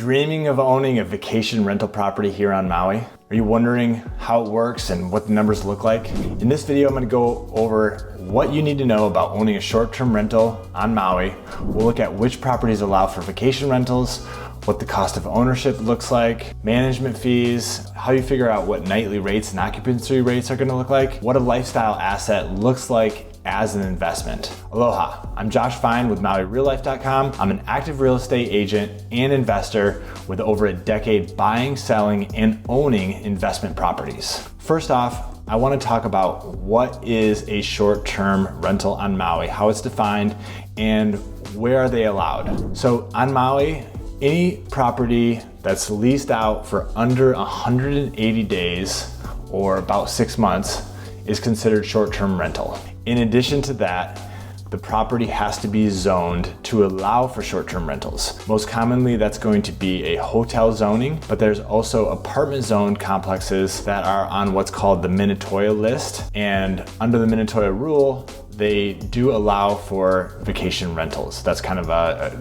dreaming of owning a vacation rental property here on Maui? Are you wondering how it works and what the numbers look like? In this video, I'm gonna go over what you need to know about owning a short-term rental on Maui. We'll look at which properties allow for vacation rentals, what the cost of ownership looks like, management fees, how you figure out what nightly rates and occupancy rates are gonna look like, what a lifestyle asset looks like as an investment. Aloha, I'm Josh Feyen with MauiRealLife.com. I'm an active real estate agent and investor with over a decade buying, selling, and owning investment properties. First off, I want to talk about what is a short-term rental on Maui, how it's defined, and where are they allowed. So on Maui, any property that's leased out for under 180 days or about 6 months is considered short-term rental. In addition to that, the property has to be zoned to allow for short-term rentals. Most commonly, that's going to be a hotel zoning, but there's also apartment zone complexes that are on what's called the Minatoya list. And under the Minatoya rule, they do allow for vacation rentals. That's kind of a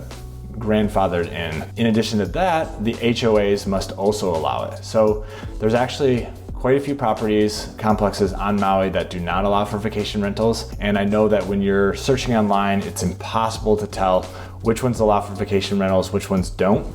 grandfathered in. In addition to that, the HOAs must also allow it. So there's actually quite a few properties, complexes on Maui that do not allow for vacation rentals. And I know that when you're searching online, it's impossible to tell which ones allow for vacation rentals, which ones don't.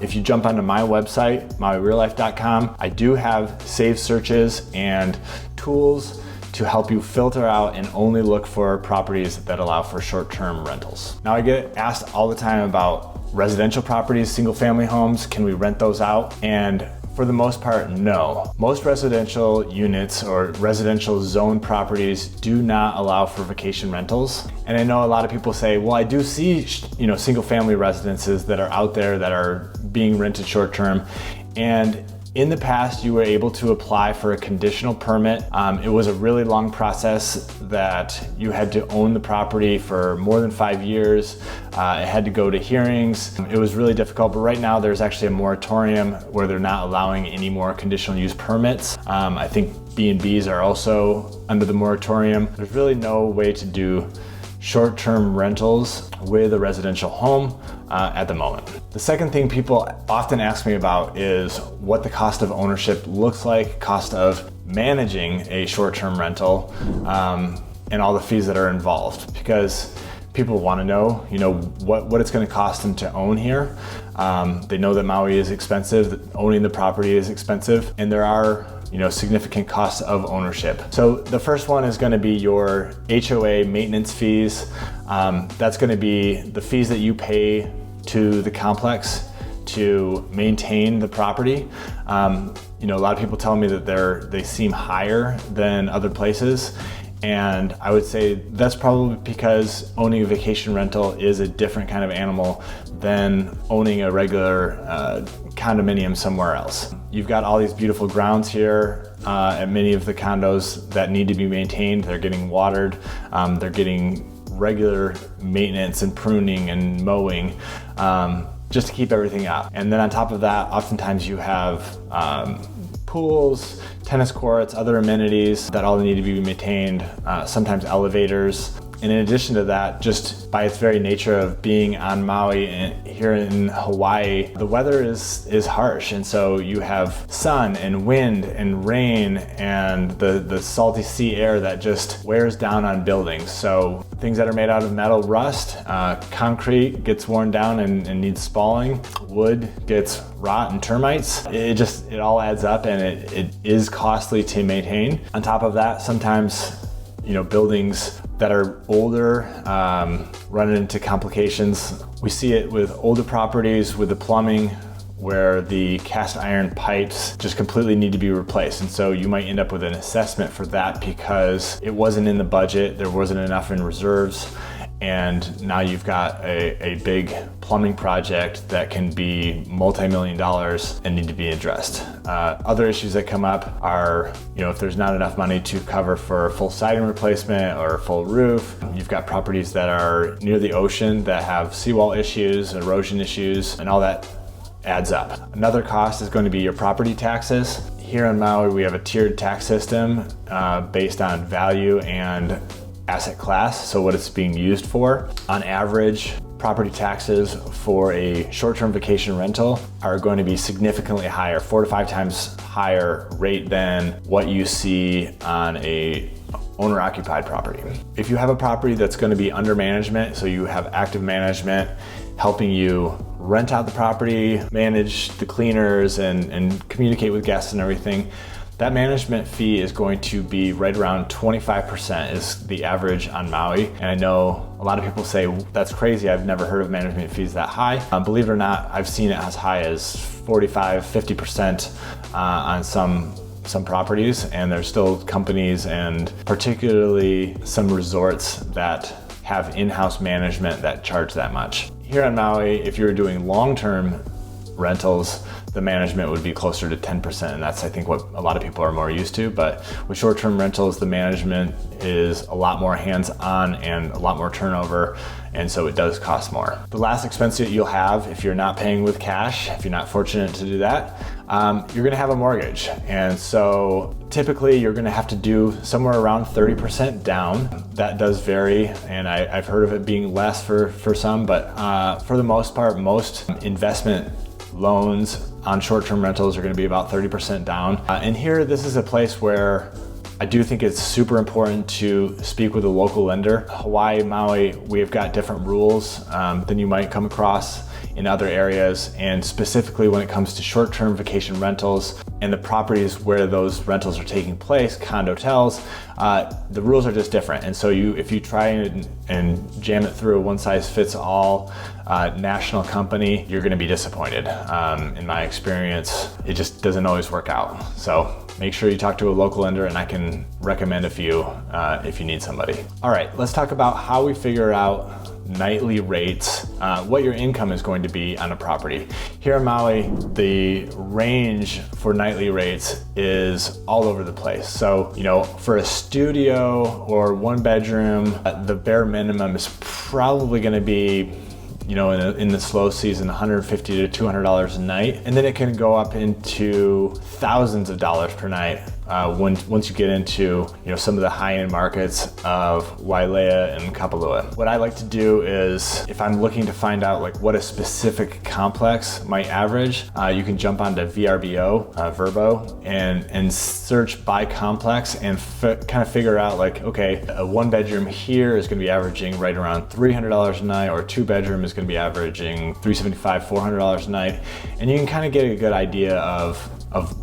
If you jump onto my website, MauiRealLife.com, I do have saved searches and tools to help you filter out and only look for properties that allow for short-term rentals. Now, I get asked all the time about residential properties, single-family homes. Can we rent those out? And for the most part, no. Most residential units or residential zone properties do not allow for vacation rentals. And I know a lot of people say, well, I do see, single family residences that are out there that are being rented short term. And in the past, you were able to apply for a conditional permit. It was a really long process that you had to own the property for more than 5 years. It had to go to hearings. It was really difficult, but right now there's actually a moratorium where they're not allowing any more conditional use permits. I think B&Bs are also under the moratorium. There's really no way to do short-term rentals with a residential home at the moment. The second thing people often ask me about is what the cost of ownership looks like, cost of managing a short-term rental, and all the fees that are involved, because people want to know, what it's going to cost them to own here. They know that Maui is expensive, that owning the property is expensive, and there are significant costs of ownership. So the first one is going to be your HOA maintenance fees. That's going to be the fees that you pay to the complex to maintain the property. A lot of people tell me that they seem higher than other places. And I would say that's probably because owning a vacation rental is a different kind of animal than owning a regular condominium somewhere else. You've got all these beautiful grounds here at many of the condos that need to be maintained. They're getting watered, they're getting regular maintenance and pruning and mowing just to keep everything up. And then on top of that, oftentimes you have pools, tennis courts, other amenities that all need to be maintained, sometimes elevators. And in addition to that, just by its very nature of being on Maui and here in Hawaii, the weather is harsh. And so you have sun and wind and rain and the salty sea air that just wears down on buildings. So things that are made out of metal rust, concrete gets worn down and needs spalling, wood gets rot and termites. It all adds up, and it is costly to maintain. On top of that, sometimes buildings that are older run into complications. We see it with older properties with the plumbing where the cast iron pipes just completely need to be replaced. And so you might end up with an assessment for that because it wasn't in the budget, there wasn't enough in reserves. And now you've got a big plumbing project that can be multi-million dollars and need to be addressed. Other issues that come up are, if there's not enough money to cover for a full siding replacement or a full roof. You've got properties that are near the ocean that have seawall issues, erosion issues, and all that adds up. Another cost is going to be your property taxes. Here on Maui, we have a tiered tax system based on value and asset class, so what it's being used for. On average, property taxes for a short-term vacation rental are going to be significantly higher, 4 to 5 times higher rate than what you see on a owner-occupied property. If you have a property that's going to be under management, so you have active management helping you rent out the property, manage the cleaners, and communicate with guests and everything, that management fee is going to be right around 25% is the average on Maui. And I know a lot of people say, that's crazy, I've never heard of management fees that high. Believe it or not, I've seen it as high as 45, 50% on some properties, and there's still companies and particularly some resorts that have in-house management that charge that much. Here on Maui, if you're doing long-term rentals, the management would be closer to 10%, and that's I think what a lot of people are more used to. But with short-term rentals, the management is a lot more hands-on and a lot more turnover, and so it does cost more. The last expense that you'll have if you're not paying with cash, if you're not fortunate to do that, you're gonna have a mortgage. And so typically you're gonna have to do somewhere around 30% down. That does vary, and I've heard of it being less for some, but for the most part, most investment loans on short-term rentals are going to be about 30% down. And here, this is a place where I do think it's super important to speak with a local lender. Hawaii, Maui, we've got different rules than you might come across in other areas, and specifically when it comes to short-term vacation rentals and the properties where those rentals are taking place, condotels, the rules are just different. And so if you try and jam it through a one-size-fits-all national company, you're gonna be disappointed. In my experience, it just doesn't always work out. So make sure you talk to a local lender, and I can recommend a few if you need somebody. All right, let's talk about how we figure out nightly rates, what your income is going to be on a property. Here in Maui, the range for nightly rates is all over the place. So, for a studio or one bedroom, the bare minimum is probably going to be in the slow season, $150 to $200 a night. And then it can go up into thousands of dollars per night once you get into some of the high-end markets of Wailea and Kapalua. What I like to do is, if I'm looking to find out what a specific complex might average, you can jump onto VRBO, Verbo, and search by complex and kind of figure out okay, a one bedroom here is going to be averaging right around $300 a night, or a two bedroom is going to be averaging $375, $400 a night, and you can kind of get a good idea of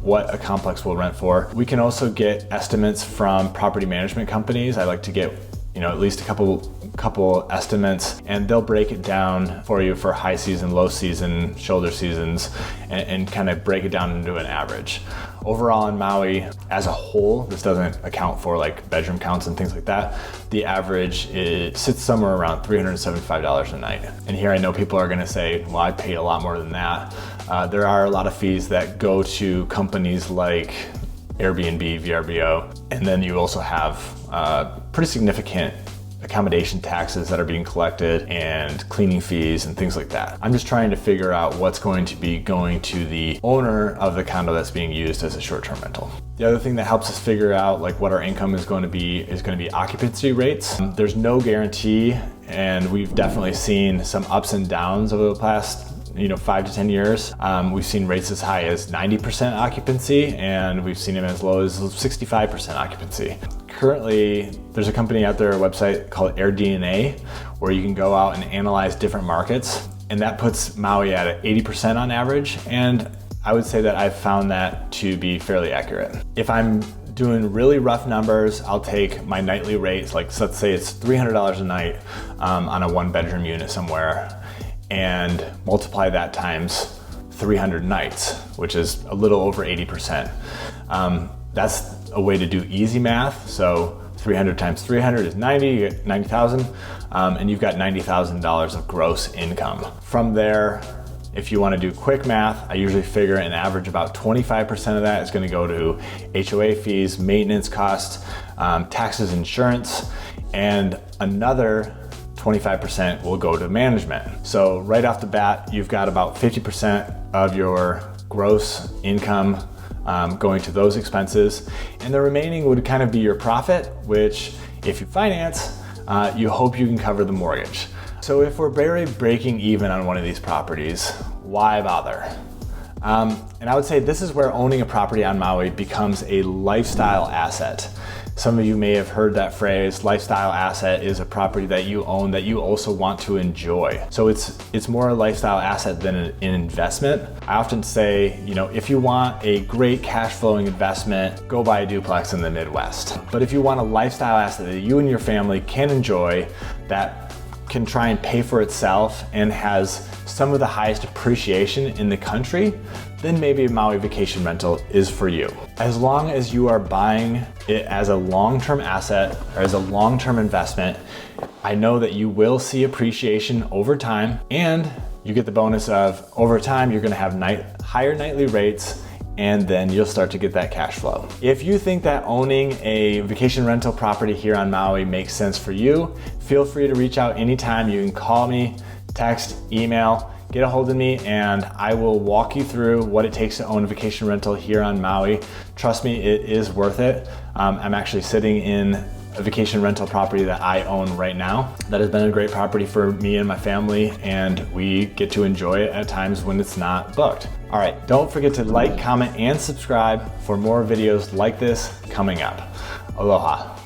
what a complex will rent for. We can also get estimates from property management companies. I like to get at least a couple estimates, and they'll break it down for you for high season, low season, shoulder seasons, and kind of break it down into an average. Overall in Maui as a whole, this doesn't account for bedroom counts and things like that, the average sits somewhere around $375 a night. And here I know people are gonna say, well, I paid a lot more than that. There are a lot of fees that go to companies like Airbnb, VRBO, and then you also have pretty significant accommodation taxes that are being collected and cleaning fees and things like that. I'm just trying to figure out what's going to be going to the owner of the condo that's being used as a short-term rental. The other thing that helps us figure out what our income is going to be occupancy rates. There's no guarantee, and we've definitely seen some ups and downs over the past 5 to 10 years. We've seen rates as high as 90% occupancy, and we've seen them as low as 65% occupancy. Currently, there's a company out there, a website called AirDNA, where you can go out and analyze different markets, and that puts Maui at 80% on average, and I would say that I've found that to be fairly accurate. If I'm doing really rough numbers, I'll take my nightly rates, let's say it's $300 a night on a one bedroom unit somewhere, and multiply that times 300 nights, which is a little over 80%. That's a way to do easy math. So 300 times 300 is 90, you get 90,000, and you've got $90,000 of gross income. From there, if you want to do quick math, I usually figure an average about 25% of that is going to go to HOA fees, maintenance costs, taxes, insurance, and another 25% will go to management. So right off the bat, you've got about 50% of your gross income going to those expenses, and the remaining would kind of be your profit, which if you finance, you hope you can cover the mortgage. So if we're barely breaking even on one of these properties, why bother? And I would say this is where owning a property on Maui becomes a lifestyle asset. Some of you may have heard that phrase. Lifestyle asset is a property that you own that you also want to enjoy. So it's more a lifestyle asset than an investment. I often say, you know, if you want a great cash flowing investment, go buy a duplex in the Midwest. But if you want a lifestyle asset that you and your family can enjoy, that can try and pay for itself and has some of the highest appreciation in the country, then maybe a Maui vacation rental is for you. As long as you are buying it as a long-term asset or as a long-term investment, I know that you will see appreciation over time, and you get the bonus of over time, you're gonna have higher nightly rates, and then you'll start to get that cash flow. If you think that owning a vacation rental property here on Maui makes sense for you, feel free to reach out anytime. You can call me, text, email, get a hold of me, and I will walk you through what it takes to own a vacation rental here on Maui. Trust me, it is worth it. I'm actually sitting in a vacation rental property that I own right now. That has been a great property for me and my family, and we get to enjoy it at times when it's not booked. All right, don't forget to like, comment, and subscribe for more videos like this coming up. Aloha.